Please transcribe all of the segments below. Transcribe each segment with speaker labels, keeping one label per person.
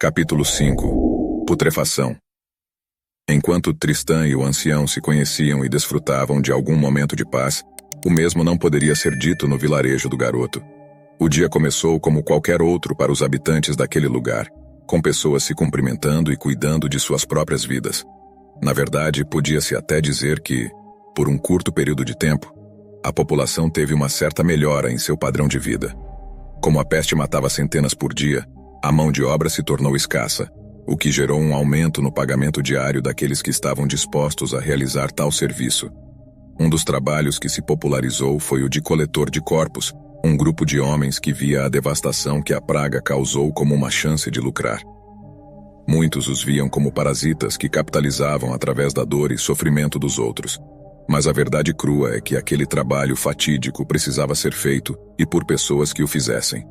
Speaker 1: Capítulo 5. Putrefação. Enquanto Tristan e o ancião se conheciam e desfrutavam de algum momento de paz, o mesmo não poderia ser dito no vilarejo do garoto. O dia começou como qualquer outro para os habitantes daquele lugar, com pessoas se cumprimentando e cuidando de suas próprias vidas. Na verdade, podia-se até dizer que, por um curto período de tempo, a população teve uma certa melhora em seu padrão de vida. Como a peste matava centenas por dia, a mão de obra se tornou escassa, o que gerou um aumento no pagamento diário daqueles que estavam dispostos a realizar tal serviço. Um dos trabalhos que se popularizou foi o de coletor de corpos, um grupo de homens que via a devastação que a praga causou como uma chance de lucrar. Muitos os viam como parasitas que capitalizavam através da dor e sofrimento dos outros. Mas a verdade crua é que aquele trabalho fatídico precisava ser feito e por pessoas que o fizessem.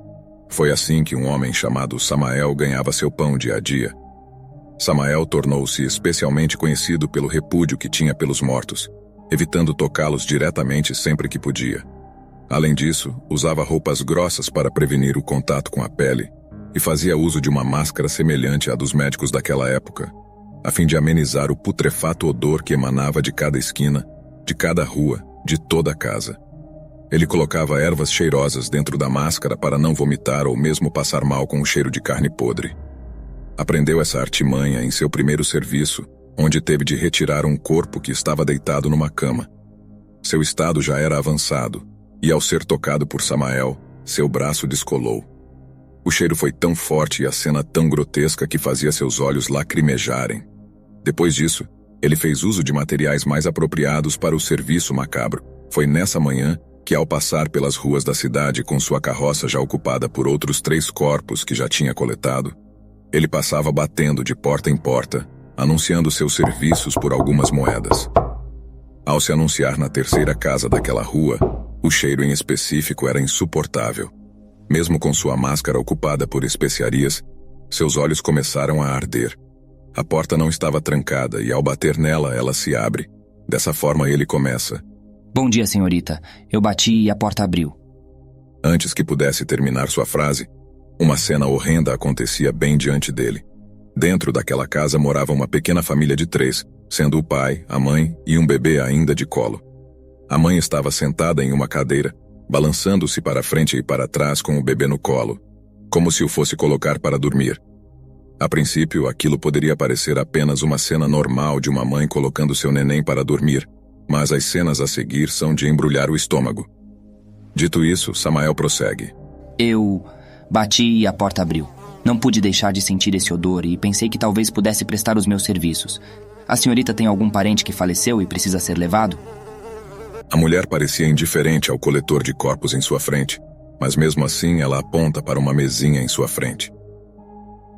Speaker 1: Foi assim que um homem chamado Samael ganhava seu pão dia a dia. Samael tornou-se especialmente conhecido pelo repúdio que tinha pelos mortos, evitando tocá-los diretamente sempre que podia. Além disso, usava roupas grossas para prevenir o contato com a pele e fazia uso de uma máscara semelhante à dos médicos daquela época, a fim de amenizar o putrefato odor que emanava de cada esquina, de cada rua, de toda a casa. Ele colocava ervas cheirosas dentro da máscara para não vomitar ou mesmo passar mal com o cheiro de carne podre. Aprendeu essa artimanha em seu primeiro serviço, onde teve de retirar um corpo que estava deitado numa cama. Seu estado já era avançado, e ao ser tocado por Samael, seu braço descolou. O cheiro foi tão forte e a cena tão grotesca que fazia seus olhos lacrimejarem. Depois disso, ele fez uso de materiais mais apropriados para o serviço macabro. Foi nessa manhã que, ao passar pelas ruas da cidade com sua carroça já ocupada por outros 3 corpos que já tinha coletado, ele passava batendo de porta em porta, anunciando seus serviços por algumas moedas. Ao se anunciar na terceira casa daquela rua, o cheiro em específico era insuportável. Mesmo com sua máscara ocupada por especiarias, seus olhos começaram a arder. A porta não estava trancada e, ao bater nela, ela se abre. Dessa forma, ele começa:
Speaker 2: Bom dia, senhorita. Eu bati e a porta abriu.
Speaker 1: Antes que pudesse terminar sua frase, uma cena horrenda acontecia bem diante dele. Dentro daquela casa morava uma pequena família de 3, sendo o pai, a mãe e um bebê ainda de colo. A mãe estava sentada em uma cadeira, balançando-se para frente e para trás com o bebê no colo, como se o fosse colocar para dormir. A princípio, aquilo poderia parecer apenas uma cena normal de uma mãe colocando seu neném para dormir, mas as cenas a seguir são de embrulhar o estômago. Dito isso, Samael prossegue:
Speaker 2: Eu bati e a porta abriu. Não pude deixar de sentir esse odor e pensei que talvez pudesse prestar os meus serviços. A senhorita tem algum parente que faleceu e precisa ser levado?
Speaker 1: A mulher parecia indiferente ao coletor de corpos em sua frente, mas mesmo assim ela aponta para uma mesinha em sua frente.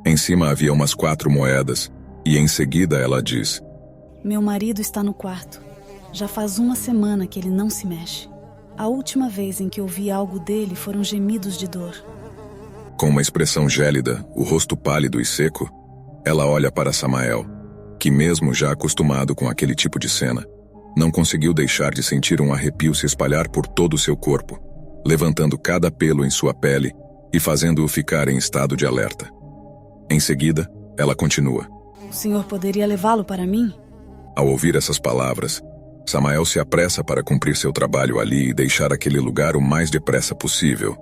Speaker 1: Em cima havia umas 4 moedas, e em seguida ela diz:
Speaker 3: Meu marido está no quarto. Já faz 1 semana que ele não se mexe. A última vez em que ouvi algo dele foram gemidos de dor.
Speaker 1: Com uma expressão gélida, o rosto pálido e seco, ela olha para Samael, que mesmo já acostumado com aquele tipo de cena, não conseguiu deixar de sentir um arrepio se espalhar por todo o seu corpo, levantando cada pelo em sua pele e fazendo-o ficar em estado de alerta. Em seguida, ela continua:
Speaker 3: O senhor poderia levá-lo para mim?
Speaker 1: Ao ouvir essas palavras, Samael se apressa para cumprir seu trabalho ali e deixar aquele lugar o mais depressa possível.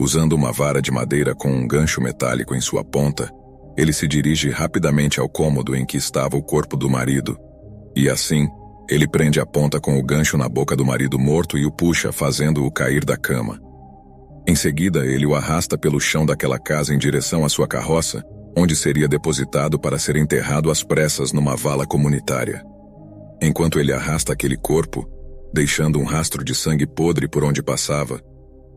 Speaker 1: Usando uma vara de madeira com um gancho metálico em sua ponta, ele se dirige rapidamente ao cômodo em que estava o corpo do marido, e assim, ele prende a ponta com o gancho na boca do marido morto e o puxa, fazendo-o cair da cama. Em seguida, ele o arrasta pelo chão daquela casa em direção à sua carroça, onde seria depositado para ser enterrado às pressas numa vala comunitária. Enquanto ele arrasta aquele corpo, deixando um rastro de sangue podre por onde passava,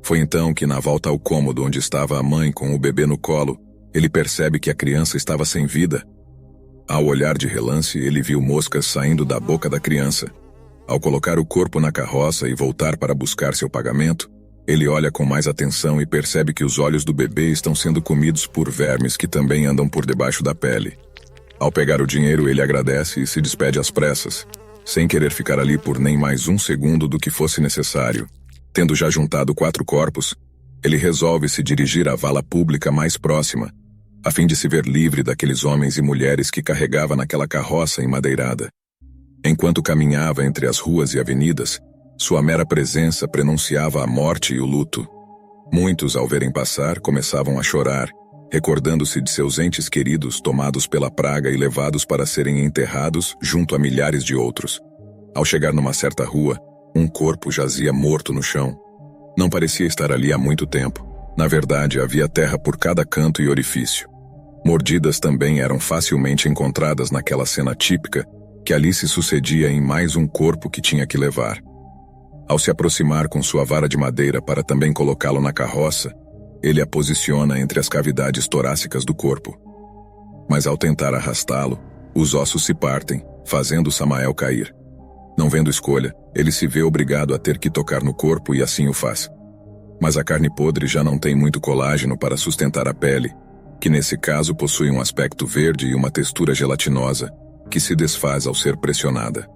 Speaker 1: foi então que, na volta ao cômodo onde estava a mãe com o bebê no colo, ele percebe que a criança estava sem vida. Ao olhar de relance, ele viu moscas saindo da boca da criança. Ao colocar o corpo na carroça e voltar para buscar seu pagamento, ele olha com mais atenção e percebe que os olhos do bebê estão sendo comidos por vermes que também andam por debaixo da pele. Ao pegar o dinheiro, ele agradece e se despede às pressas, sem querer ficar ali por nem mais 1 segundo do que fosse necessário. Tendo já juntado 4 corpos, ele resolve se dirigir à vala pública mais próxima, a fim de se ver livre daqueles homens e mulheres que carregava naquela carroça enmadeirada. Enquanto caminhava entre as ruas e avenidas, sua mera presença prenunciava a morte e o luto. Muitos, ao verem passar, começavam a chorar, recordando-se de seus entes queridos tomados pela praga e levados para serem enterrados junto a milhares de outros. Ao chegar numa certa rua, um corpo jazia morto no chão. Não parecia estar ali há muito tempo. Na verdade, havia terra por cada canto e orifício. Mordidas também eram facilmente encontradas naquela cena típica que ali se sucedia em mais um corpo que tinha que levar. Ao se aproximar com sua vara de madeira para também colocá-lo na carroça, ele a posiciona entre as cavidades torácicas do corpo. Mas ao tentar arrastá-lo, os ossos se partem, fazendo Samael cair. Não vendo escolha, ele se vê obrigado a ter que tocar no corpo e assim o faz. Mas a carne podre já não tem muito colágeno para sustentar a pele, que nesse caso possui um aspecto verde e uma textura gelatinosa, que se desfaz ao ser pressionada.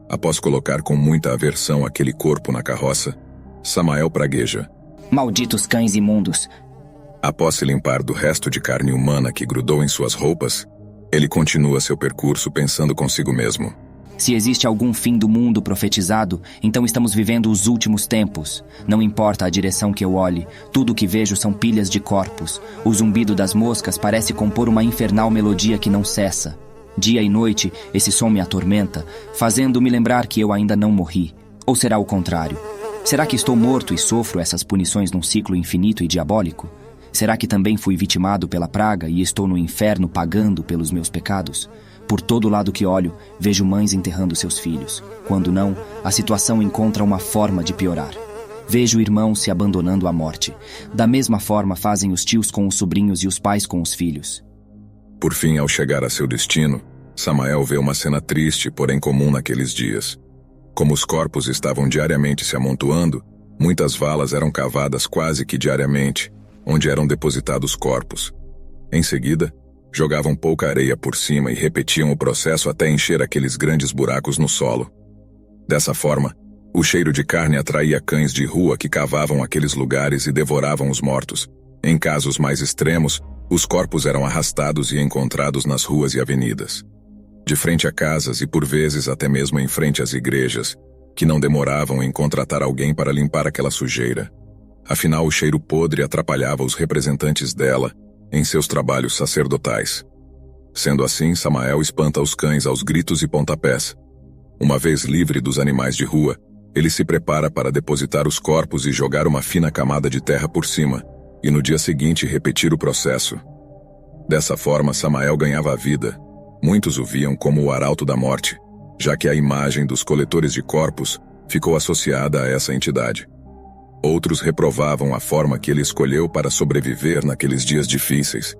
Speaker 1: Após colocar com muita aversão aquele corpo na carroça, Samael pragueja:
Speaker 2: Malditos cães imundos!
Speaker 1: Após se limpar do resto de carne humana que grudou em suas roupas, ele continua seu percurso pensando consigo mesmo:
Speaker 2: Se existe algum fim do mundo profetizado, então estamos vivendo os últimos tempos. Não importa a direção que eu olhe, tudo o que vejo são pilhas de corpos. O zumbido das moscas parece compor uma infernal melodia que não cessa. Dia e noite, esse som me atormenta, fazendo-me lembrar que eu ainda não morri. Ou será o contrário? Será que estou morto e sofro essas punições num ciclo infinito e diabólico? Será que também fui vitimado pela praga e estou no inferno pagando pelos meus pecados? Por todo lado que olho, vejo mães enterrando seus filhos. Quando não, a situação encontra uma forma de piorar. Vejo irmãos se abandonando à morte. Da mesma forma fazem os tios com os sobrinhos e os pais com os filhos.
Speaker 1: Por fim, ao chegar a seu destino, Samael vê uma cena triste, porém comum naqueles dias. Como os corpos estavam diariamente se amontoando, muitas valas eram cavadas quase que diariamente, onde eram depositados corpos. Em seguida, jogavam pouca areia por cima e repetiam o processo até encher aqueles grandes buracos no solo. Dessa forma, o cheiro de carne atraía cães de rua que cavavam aqueles lugares e devoravam os mortos. Em casos mais extremos, os corpos eram arrastados e encontrados nas ruas e avenidas, de frente a casas e por vezes até mesmo em frente às igrejas, que não demoravam em contratar alguém para limpar aquela sujeira. Afinal, o cheiro podre atrapalhava os representantes dela em seus trabalhos sacerdotais. Sendo assim, Samael espanta os cães aos gritos e pontapés. Uma vez livre dos animais de rua, ele se prepara para depositar os corpos e jogar uma fina camada de terra por cima, e no dia seguinte repetir o processo. Dessa forma, Samael ganhava a vida. Muitos o viam como o arauto da morte, já que a imagem dos coletores de corpos ficou associada a essa entidade. Outros reprovavam a forma que ele escolheu para sobreviver naqueles dias difíceis.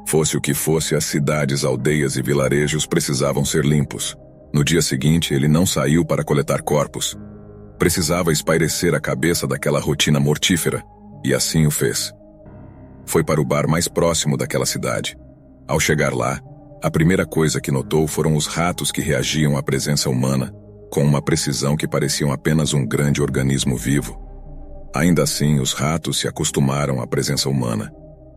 Speaker 1: Fosse o que fosse, as cidades, aldeias e vilarejos precisavam ser limpos. No dia seguinte, ele não saiu para coletar corpos. Precisava espairecer a cabeça daquela rotina mortífera, e assim o fez. Foi para o bar mais próximo daquela cidade. Ao chegar lá, a primeira coisa que notou foram os ratos que reagiam à presença humana, com uma precisão que pareciam apenas um grande organismo vivo. Ainda assim, os ratos se acostumaram à presença humana.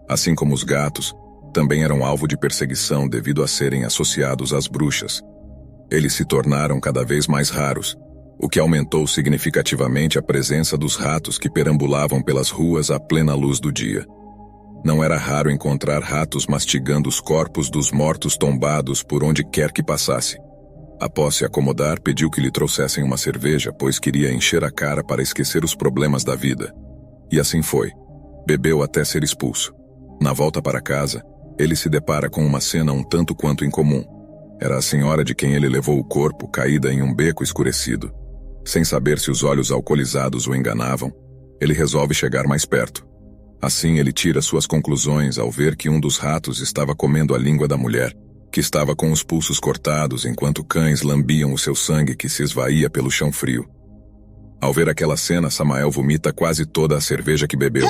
Speaker 1: Assim como os gatos, também eram alvo de perseguição devido a serem associados às bruxas. Eles se tornaram cada vez mais raros, o que aumentou significativamente a presença dos ratos que perambulavam pelas ruas à plena luz do dia. Não era raro encontrar ratos mastigando os corpos dos mortos tombados por onde quer que passasse. Após se acomodar, pediu que lhe trouxessem uma cerveja, pois queria encher a cara para esquecer os problemas da vida. E assim foi. Bebeu até ser expulso. Na volta para casa, ele se depara com uma cena um tanto quanto incomum. Era a senhora de quem ele levou o corpo, caída em um beco escurecido. Sem saber se os olhos alcoolizados o enganavam, ele resolve chegar mais perto. Assim, ele tira suas conclusões ao ver que um dos ratos estava comendo a língua da mulher, que estava com os pulsos cortados enquanto cães lambiam o seu sangue que se esvaía pelo chão frio. Ao ver aquela cena, Samael vomita quase toda a cerveja que bebeu.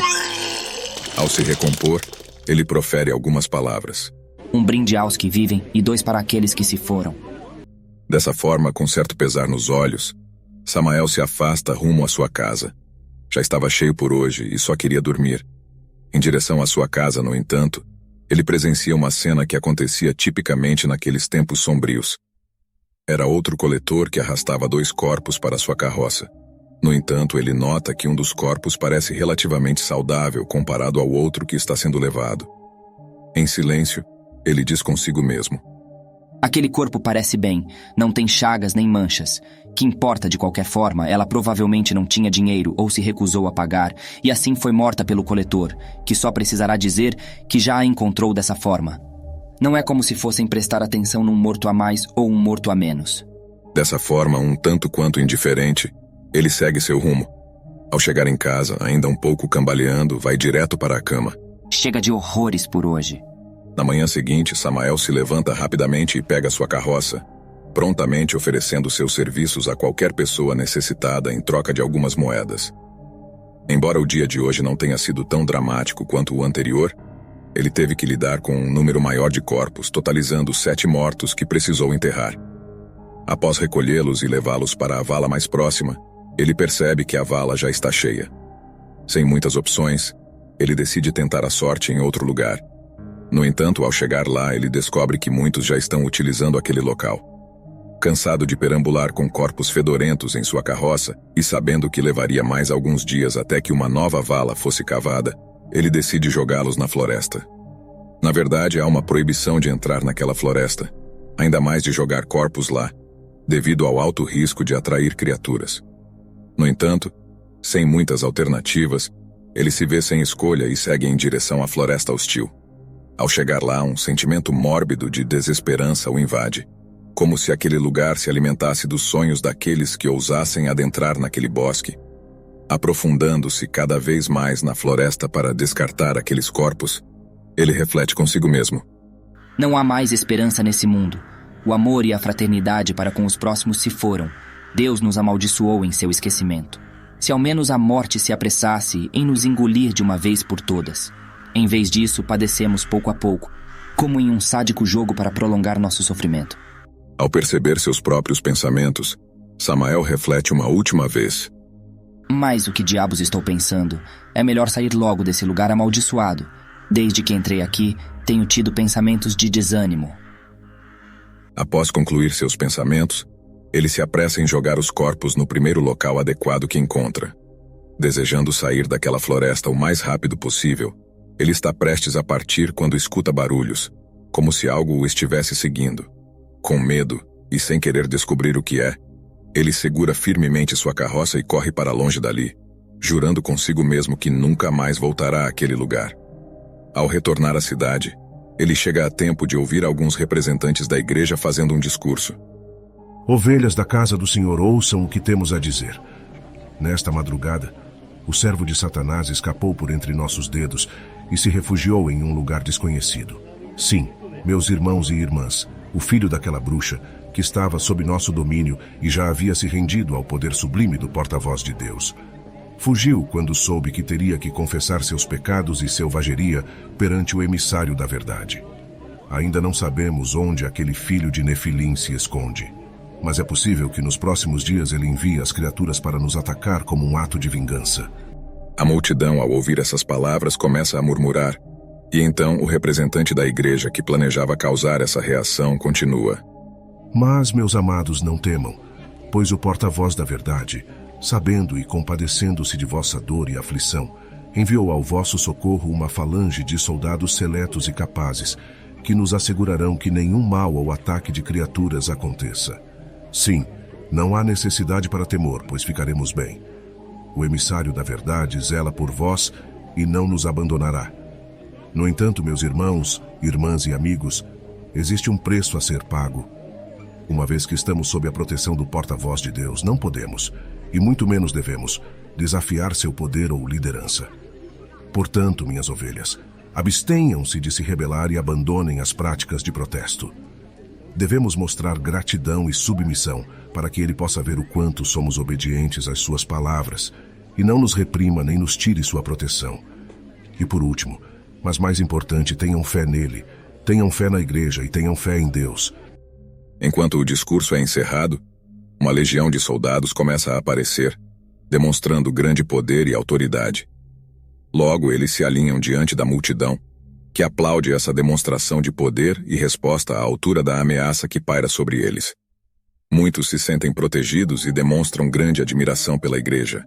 Speaker 1: Ao se recompor, ele profere algumas palavras.
Speaker 2: Um brinde aos que vivem e 2 para aqueles que se foram.
Speaker 1: Dessa forma, com certo pesar nos olhos, Samael se afasta rumo à sua casa. Já estava cheio por hoje e só queria dormir. Em direção à sua casa, no entanto, Ele presencia uma cena que acontecia tipicamente naqueles tempos sombrios. Era outro coletor que arrastava 2 corpos para sua carroça. No entanto, ele nota que um dos corpos parece relativamente saudável comparado ao outro que está sendo levado. Em silêncio, ele diz consigo mesmo:
Speaker 2: Aquele corpo parece bem, não tem chagas nem manchas. Que importa de qualquer forma, ela provavelmente não tinha dinheiro ou se recusou a pagar, e assim foi morta pelo coletor, que só precisará dizer que já a encontrou dessa forma. Não é como se fossem prestar atenção num morto a mais ou um morto a menos.
Speaker 1: Dessa forma, um tanto quanto indiferente, ele segue seu rumo. Ao chegar em casa, ainda um pouco cambaleando, vai direto para a cama.
Speaker 2: Chega de horrores por hoje.
Speaker 1: Na manhã seguinte, Samael se levanta rapidamente e pega sua carroça, prontamente oferecendo seus serviços a qualquer pessoa necessitada em troca de algumas moedas. Embora o dia de hoje não tenha sido tão dramático quanto o anterior, ele teve que lidar com um número maior de corpos, totalizando 7 mortos que precisou enterrar. Após recolhê-los e levá-los para a vala mais próxima, ele percebe que a vala já está cheia. Sem muitas opções, ele decide tentar a sorte em outro lugar. No entanto, ao chegar lá, ele descobre que muitos já estão utilizando aquele local. Cansado de perambular com corpos fedorentos em sua carroça e sabendo que levaria mais alguns dias até que uma nova vala fosse cavada, ele decide jogá-los na floresta. Na verdade, há uma proibição de entrar naquela floresta, ainda mais de jogar corpos lá, devido ao alto risco de atrair criaturas. No entanto, sem muitas alternativas, ele se vê sem escolha e segue em direção à floresta hostil. Ao chegar lá, um sentimento mórbido de desesperança o invade, como se aquele lugar se alimentasse dos sonhos daqueles que ousassem adentrar naquele bosque. Aprofundando-se cada vez mais na floresta para descartar aqueles corpos, ele reflete consigo mesmo.
Speaker 2: Não há mais esperança nesse mundo. O amor e a fraternidade para com os próximos se foram. Deus nos amaldiçoou em seu esquecimento. Se ao menos a morte se apressasse em nos engolir de uma vez por todas. Em vez disso, padecemos pouco a pouco, como em um sádico jogo para prolongar nosso sofrimento.
Speaker 1: Ao perceber seus próprios pensamentos, Samael reflete uma última vez.
Speaker 2: Mas o que diabos estou pensando? É melhor sair logo desse lugar amaldiçoado. Desde que entrei aqui, tenho tido pensamentos de desânimo.
Speaker 1: Após concluir seus pensamentos, ele se apressa em jogar os corpos no primeiro local adequado que encontra. Desejando sair daquela floresta o mais rápido possível, ele está prestes a partir quando escuta barulhos, como se algo o estivesse seguindo. Com medo e sem querer descobrir o que é, ele segura firmemente sua carroça e corre para longe dali, jurando consigo mesmo que nunca mais voltará àquele lugar. Ao retornar à cidade, ele chega a tempo de ouvir alguns representantes da igreja fazendo um discurso.
Speaker 4: Ovelhas da casa do Senhor, ouçam o que temos a dizer. Nesta madrugada, o servo de Satanás escapou por entre nossos dedos e se refugiou em um lugar desconhecido. Sim, meus irmãos e irmãs, o filho daquela bruxa, que estava sob nosso domínio e já havia se rendido ao poder sublime do porta-voz de Deus. Fugiu quando soube que teria que confessar seus pecados e selvageria perante o emissário da verdade. Ainda não sabemos onde aquele filho de Nefilim se esconde, mas é possível que nos próximos dias ele envie as criaturas para nos atacar como um ato de vingança.
Speaker 1: A multidão, ao ouvir essas palavras, começa a murmurar, e então o representante da igreja que planejava causar essa reação continua.
Speaker 4: Mas, meus amados, não temam, pois o porta-voz da verdade, sabendo e compadecendo-se de vossa dor e aflição, enviou ao vosso socorro uma falange de soldados seletos e capazes, que nos assegurarão que nenhum mal ou ataque de criaturas aconteça. Sim, não há necessidade para temor, pois ficaremos bem. O emissário da verdade zela por vós e não nos abandonará. No entanto, meus irmãos, irmãs e amigos, existe um preço a ser pago. Uma vez que estamos sob a proteção do porta-voz de Deus, não podemos, e muito menos devemos, desafiar seu poder ou liderança. Portanto, minhas ovelhas, abstenham-se de se rebelar e abandonem as práticas de protesto. Devemos mostrar gratidão e submissão para que ele possa ver o quanto somos obedientes às suas palavras e não nos reprima nem nos tire sua proteção. E por último, mas mais importante, tenham fé nele, tenham fé na igreja e tenham fé em Deus.
Speaker 1: Enquanto o discurso é encerrado, uma legião de soldados começa a aparecer, demonstrando grande poder e autoridade. Logo, eles se alinham diante da multidão, que aplaude essa demonstração de poder e resposta à altura da ameaça que paira sobre eles. Muitos se sentem protegidos e demonstram grande admiração pela igreja.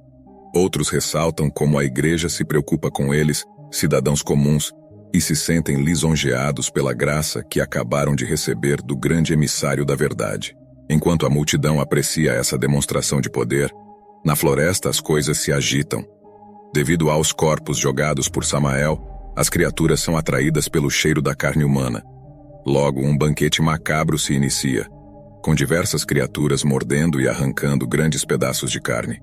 Speaker 1: Outros ressaltam como a igreja se preocupa com eles, cidadãos comuns, e se sentem lisonjeados pela graça que acabaram de receber do grande emissário da verdade. Enquanto a multidão aprecia essa demonstração de poder, na floresta as coisas se agitam. Devido aos corpos jogados por Samael, as criaturas são atraídas pelo cheiro da carne humana. Logo, um banquete macabro se inicia, com diversas criaturas mordendo e arrancando grandes pedaços de carne.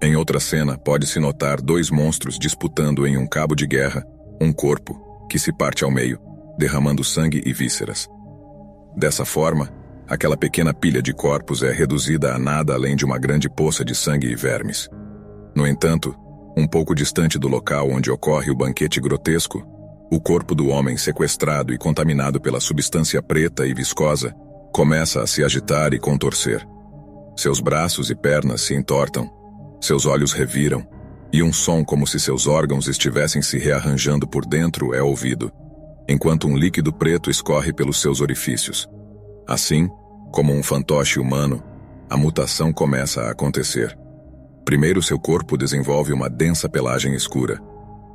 Speaker 1: Em outra cena, pode-se notar 2 monstros disputando em um cabo de guerra um corpo, que se parte ao meio, derramando sangue e vísceras. Dessa forma, aquela pequena pilha de corpos é reduzida a nada além de uma grande poça de sangue e vermes. No entanto, um pouco distante do local onde ocorre o banquete grotesco, o corpo do homem sequestrado e contaminado pela substância preta e viscosa começa a se agitar e contorcer. Seus braços e pernas se entortam, seus olhos reviram, e um som como se seus órgãos estivessem se rearranjando por dentro é ouvido, enquanto um líquido preto escorre pelos seus orifícios. Assim, como um fantoche humano, a mutação começa a acontecer. Primeiro, seu corpo desenvolve uma densa pelagem escura.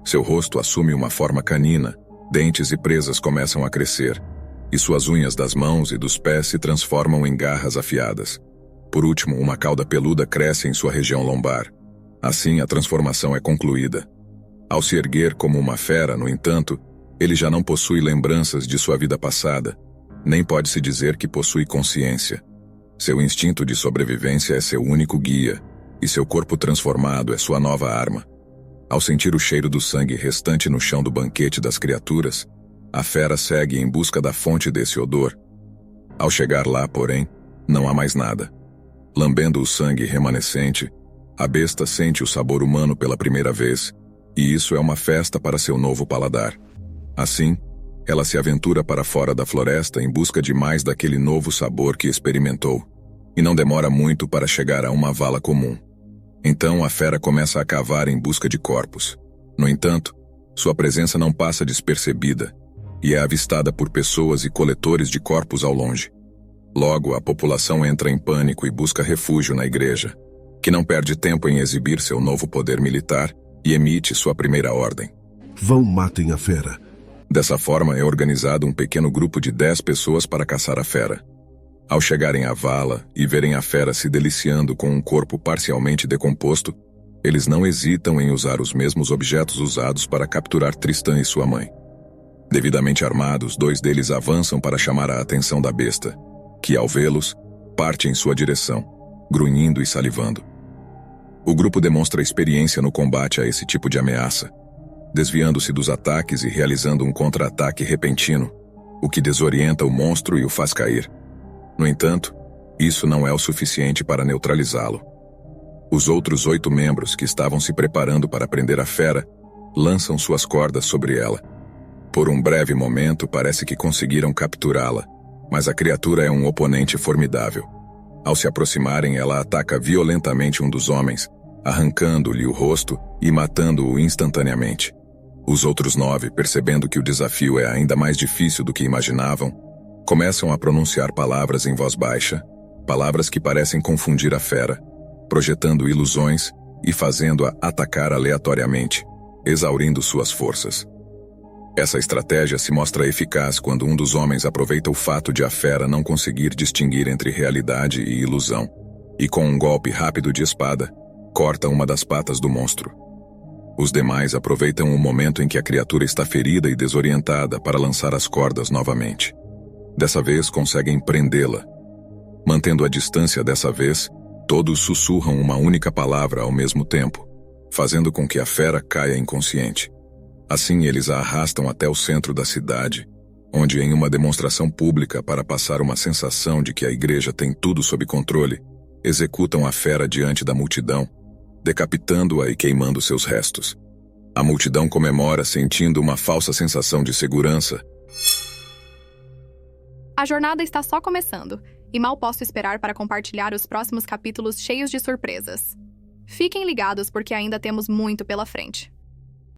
Speaker 1: Seu rosto assume uma forma canina, dentes e presas começam a crescer, e suas unhas das mãos e dos pés se transformam em garras afiadas. Por último, uma cauda peluda cresce em sua região lombar. Assim, a transformação é concluída. Ao se erguer como uma fera, no entanto, ele já não possui lembranças de sua vida passada, nem pode-se dizer que possui consciência. Seu instinto de sobrevivência é seu único guia, e seu corpo transformado é sua nova arma. Ao sentir o cheiro do sangue restante no chão do banquete das criaturas, a fera segue em busca da fonte desse odor. Ao chegar lá, porém, não há mais nada. Lambendo o sangue remanescente, a besta sente o sabor humano pela primeira vez, e isso é uma festa para seu novo paladar. Assim, ela se aventura para fora da floresta em busca de mais daquele novo sabor que experimentou, e não demora muito para chegar a uma vala comum. Então a fera começa a cavar em busca de corpos. No entanto, sua presença não passa despercebida, e é avistada por pessoas e coletores de corpos ao longe. Logo, a população entra em pânico e busca refúgio na igreja, que não perde tempo em exibir seu novo poder militar e emite sua primeira ordem.
Speaker 4: Vão, matem a fera.
Speaker 1: Dessa forma, é organizado um pequeno grupo de 10 pessoas para caçar a fera. Ao chegarem à vala e verem a fera se deliciando com um corpo parcialmente decomposto, eles não hesitam em usar os mesmos objetos usados para capturar Tristã e sua mãe. Devidamente armados, 2 deles avançam para chamar a atenção da besta, que, ao vê-los, parte em sua direção, grunhindo e salivando. O grupo demonstra experiência no combate a esse tipo de ameaça, desviando-se dos ataques e realizando um contra-ataque repentino, o que desorienta o monstro e o faz cair. No entanto, isso não é o suficiente para neutralizá-lo. Os outros 8 membros que estavam se preparando para prender a fera lançam suas cordas sobre ela. Por um breve momento, parece que conseguiram capturá-la, mas a criatura é um oponente formidável. Ao se aproximarem, ela ataca violentamente um dos homens, arrancando-lhe o rosto e matando-o instantaneamente. Os outros 9, percebendo que o desafio é ainda mais difícil do que imaginavam, começam a pronunciar palavras em voz baixa, palavras que parecem confundir a fera, projetando ilusões e fazendo-a atacar aleatoriamente, exaurindo suas forças. Essa estratégia se mostra eficaz quando um dos homens aproveita o fato de a fera não conseguir distinguir entre realidade e ilusão, e com um golpe rápido de espada, corta uma das patas do monstro. Os demais aproveitam o momento em que a criatura está ferida e desorientada para lançar as cordas novamente. Dessa vez conseguem prendê-la. Mantendo a distância dessa vez, todos sussurram uma única palavra ao mesmo tempo, fazendo com que a fera caia inconsciente. Assim, eles a arrastam até o centro da cidade, onde, em uma demonstração pública para passar uma sensação de que a igreja tem tudo sob controle, executam a fera diante da multidão, decapitando-a e queimando seus restos. A multidão comemora sentindo uma falsa sensação de segurança.
Speaker 5: A jornada está só começando, e mal posso esperar para compartilhar os próximos capítulos cheios de surpresas. Fiquem ligados porque ainda temos muito pela frente.